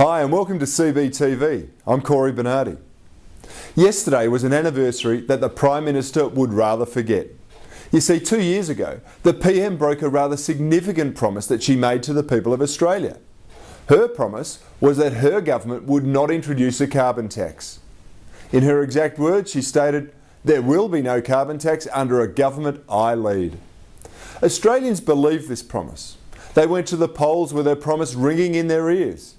Hi and welcome to CBTV. I'm Cory Bernardi. Yesterday was an anniversary that the Prime Minister would rather forget. You see, 2 years ago, the PM broke a rather significant promise that she made to the people of Australia. Her promise was that her government would not introduce a carbon tax. In her exact words, she stated, "There will be no carbon tax under a government I lead." Australians believed this promise. They went to the polls with her promise ringing in their ears.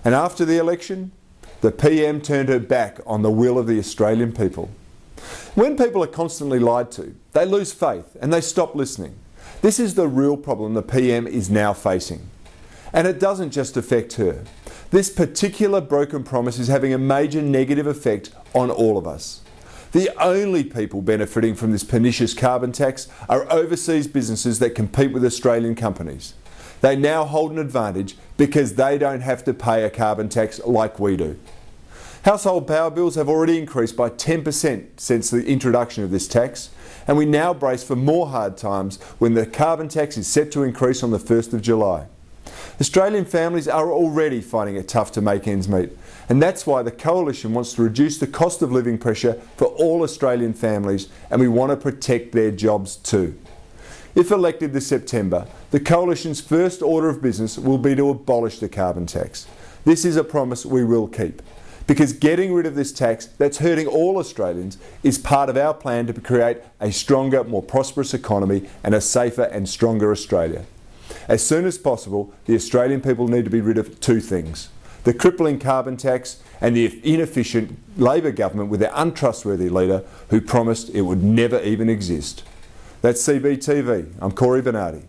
And after the election, the PM turned her back on the will of the Australian people. When people are constantly lied to, they lose faith and they stop listening. This is the real problem the PM is now facing. And it doesn't just affect her. This particular broken promise is having a major negative effect on all of us. The only people benefiting from this pernicious carbon tax are overseas businesses that compete with Australian companies. They now hold an advantage because they don't have to pay a carbon tax like we do. Household power bills have already increased by 10% since the introduction of this tax, and we now brace for more hard times when the carbon tax is set to increase on the 1st of July. Australian families are already finding it tough to make ends meet, and that's why the Coalition wants to reduce the cost of living pressure for all Australian families, and we want to protect their jobs too. If elected this September, the Coalition's first order of business will be to abolish the carbon tax. This is a promise we will keep, because getting rid of this tax that's hurting all Australians is part of our plan to create a stronger, more prosperous economy and a safer and stronger Australia. As soon as possible, the Australian people need to be rid of two things: the crippling carbon tax and the inefficient Labor government with their untrustworthy leader who promised it would never even exist. That's CBTV. I'm Cory Bernardi.